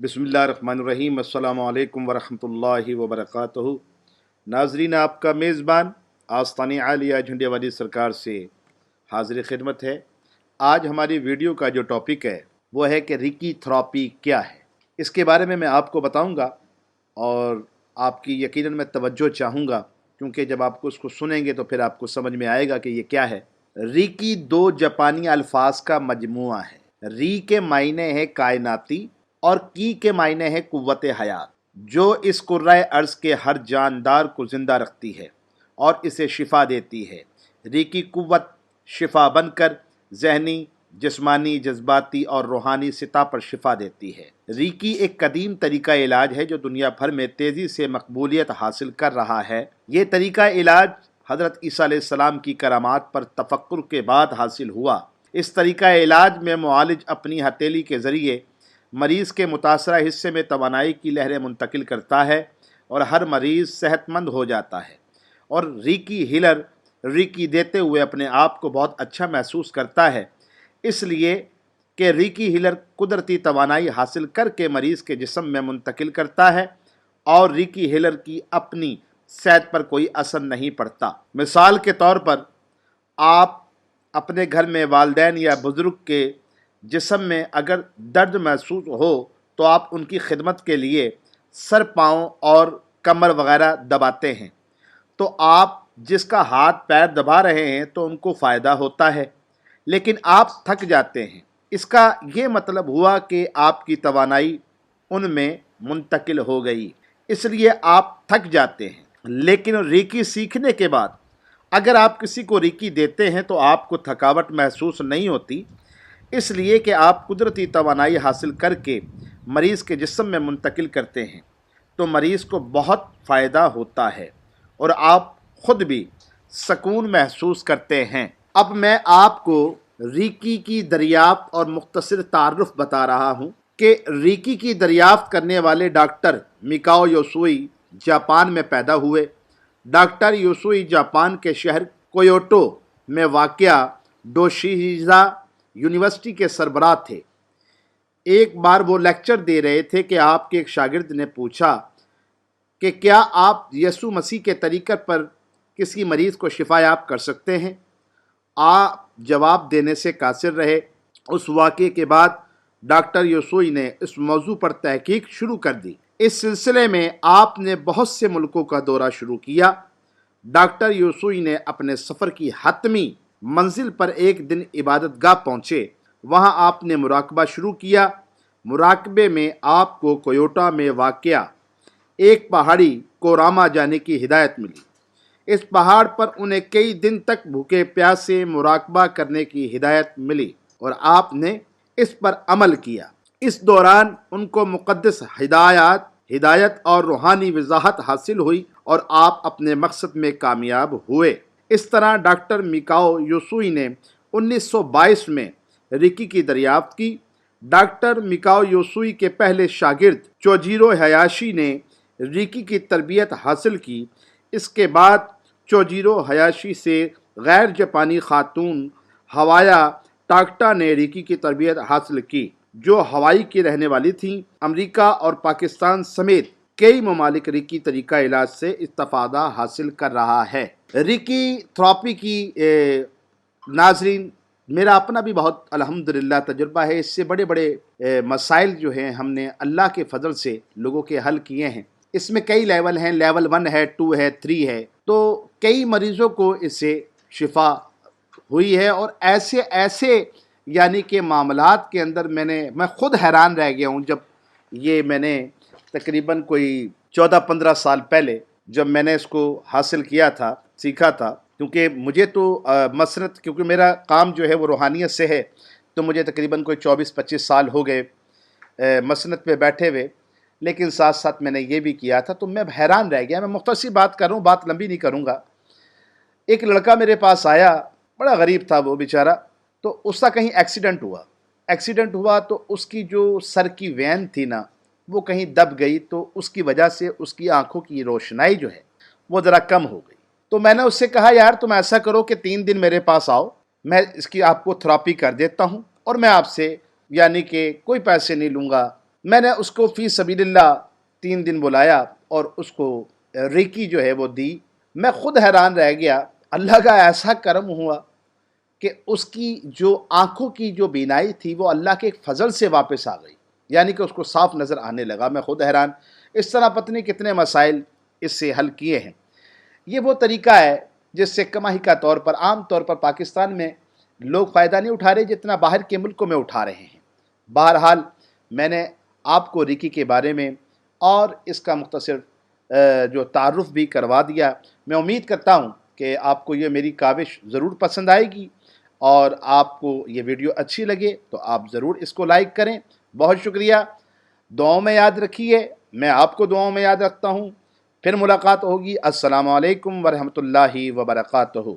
बिस्मिल्लाहिर्रहमानिर्रहीम। अस्सलामु अलैकुम वरहमतुल्लाहि वबरकातुहू। नाजरीन, आपका मेज़बान आस्तानी आलिया झंडिया वाली सरकार से हाजिर खिदमत है। आज हमारी वीडियो का जो टॉपिक है वो है कि रिकी थेरेपी क्या है। इसके बारे में मैं आपको बताऊंगा और आपकी यकीनन मैं तवज्जो चाहूँगा, क्योंकि जब आपको उसको सुनेंगे तो फिर आपको समझ में आएगा कि ये क्या है। रिकी दो जापानी अल्फाज का मजमुआ है। री के मायने है कायनाती और की के मायने है कुव्वत हयात, जो इस कुर्राए अर्ज़ के हर जानदार को ज़िंदा रखती है और इसे शिफा देती है। री की कुव्वत शिफा बनकर जहनी, जिस्मानी, जज्बाती और रूहानी सतह पर शिफा देती है। रीकी एक कदीम तरीका इलाज है जो दुनिया भर में तेज़ी से मकबूलियत हासिल कर रहा है। ये तरीका इलाज हज़रत ईसा अलैहिस्सलाम की करामात पर तफक्कुर के बाद हासिल हुआ। इस तरीका इलाज में मुआलिज अपनी हथेली के ज़रिए मरीज़ के मुतासरा हिस्से में तवानाई की लहरें मुंतकिल करता है और हर मरीज़ सेहतमंद हो जाता है और रीकी हीलर रीकी देते हुए अपने आप को बहुत अच्छा महसूस करता है, इसलिए कि रीकी हीलर कुदरती तवानाई हासिल करके मरीज़ के जिस्म में मुंतकिल करता है और रीकी हीलर की अपनी सेहत पर कोई असर नहीं पड़ता। मिसाल के तौर पर आप अपने घर में वालिदैन या बुज़ुर्ग के जिस्म में अगर दर्द महसूस हो तो आप उनकी खिदमत के लिए सर, पाँव और कमर वगैरह दबाते हैं। तो आप जिसका हाथ पैर दबा रहे हैं तो उनको फ़ायदा होता है, लेकिन आप थक जाते हैं। इसका ये मतलब हुआ कि आपकी तवानाई उनमें मुंतकिल हो गई, इसलिए आप थक जाते हैं। लेकिन रीकी सीखने के बाद अगर आप किसी को रीकी देते हैं तो आपको थकावट महसूस नहीं होती, इसलिए कि आप कुदरती तवानाई हासिल करके मरीज़ के जिस्म में मुंतकिल करते हैं, तो मरीज़ को बहुत फ़ायदा होता है और आप ख़ुद भी सुकून महसूस करते हैं। अब मैं आपको रीकी की दरियाफ्त और मुख्तसर तारुफ बता रहा हूँ कि रीकी की दरियाफ्त करने वाले डॉक्टर मिकाओ योसुई जापान में पैदा हुए। डॉक्टर योसुई जापान के शहर कोयोटो में वाक़या डोशिहिज़ा यूनिवर्सिटी के सरबराह थे। एक बार वो लेक्चर दे रहे थे कि आपके एक शागिर्द ने पूछा कि क्या आप यसु मसीह के तरीक़े पर किसी मरीज़ को शिफायाब कर सकते हैं। आप जवाब देने से कासिर रहे। उस वाक़े के बाद डॉक्टर योसुई ने इस मौजू पर तहकीक शुरू कर दी। इस सिलसिले में आपने बहुत से मुल्कों का दौरा शुरू किया। डॉक्टर योसुई ने अपने सफ़र की हतमी मंजिल पर एक दिन इबादत गाह पहुँचे। वहाँ आपने मुराकबा शुरू किया। मुराकबे में आपको कोयोटा में वाक़या एक पहाड़ी कोरामा जाने की हिदायत मिली। इस पहाड़ पर उन्हें कई दिन तक भूखे प्यासे मुराकबा करने की हिदायत मिली और आपने इस पर अमल किया। इस दौरान उनको मुक़द्दस हिदायत और रूहानी वज़ाहत हासिल हुई और आप अपने मकसद में कामयाब हुए। इस तरह डॉक्टर मिकाओ योसुई ने 1922 में रीकी की दरियाफ्त की। डॉक्टर मिकाओ योसुई के पहले शागिर्द चोजीरो हयाशी ने रीकी की तरबियत हासिल की। इसके बाद चोजीरो हयाशी से गैर जापानी खातून हवाया टाक्टा ने रीकी की तरबियत हासिल की, जो हवाई की रहने वाली थीं। अमेरिका और पाकिस्तान समेत कई ममालिक रीकी तरीका इलाज से इस्तिफादा हासिल कर रहा है। रीकी थेरेपी की नाजरीन, मेरा अपना भी बहुत अल्हम्दुलिल्लाह तजुर्बा है। इससे बड़े बड़े मसाइल जो हैं हमने अल्लाह के फजल से लोगों के हल किए हैं। इसमें कई लेवल हैं, लेवल 1 है, 2 है, 3 है। तो कई मरीज़ों को इससे शिफा हुई है और ऐसे ऐसे यानी कि मामलात के अंदर मैं ख़ुद हैरान रह गया हूँ। जब ये मैंने तकरीबन कोई 14-15 साल पहले जब मैंने इसको हासिल किया था, सीखा था, क्योंकि मुझे तो मसरत, क्योंकि मेरा काम जो है वो रूहानियत से है, तो मुझे तकरीबन कोई 24-25 साल हो गए मसनत पे बैठे हुए, लेकिन साथ साथ मैंने ये भी किया था। तो मैं हैरान रह गया। मैं मुख्तसर बात कर रहा हूँ, बात लंबी नहीं करूँगा। एक लड़का मेरे पास आया, बड़ा गरीब था वो बेचारा। तो उसका कहीं एक्सीडेंट हुआ तो उसकी जो सर की वैन थी ना, वो कहीं दब गई, तो उसकी वजह से उसकी आंखों की रोशनाई जो है वो ज़रा कम हो गई। तो मैंने उससे कहा, यार तुम ऐसा करो कि 3 दिन मेरे पास आओ, मैं इसकी आपको थेरेपी कर देता हूँ और मैं आपसे यानी कि कोई पैसे नहीं लूँगा, میں نے اس کو فی سبیل اللہ 3 دن بلایا اور اس کو ریکی جو ہے وہ دی۔ میں خود حیران رہ گیا، اللہ کا ایسا کرم ہوا کہ اس کی جو آنکھوں کی جو بینائی تھی وہ اللہ کے ایک فضل سے واپس آ گئی، یعنی کہ اس کو صاف نظر آنے لگا۔ میں خود حیران، اس طرح پتہ نہیں کتنے مسائل اس سے حل کیے ہیں۔ یہ وہ طریقہ ہے جس سے کمائی کا طور پر عام طور پر پاکستان میں لوگ فائدہ نہیں اٹھا رہے جتنا باہر کے ملکوں میں اٹھا رہے ہیں۔ بہرحال میں نے آپ کو ریکی کے بارے میں اور اس کا مختصر جو تعارف بھی کروا دیا۔ میں امید کرتا ہوں کہ آپ کو یہ میری کاوش ضرور پسند آئے گی، اور آپ کو یہ ویڈیو اچھی لگے تو آپ ضرور اس کو لائک کریں۔ بہت شکریہ، دعاؤں میں یاد رکھیے، میں آپ کو دعاؤں میں یاد رکھتا ہوں۔ پھر ملاقات ہوگی۔ السلام علیکم ورحمۃ اللہ وبرکاتہ۔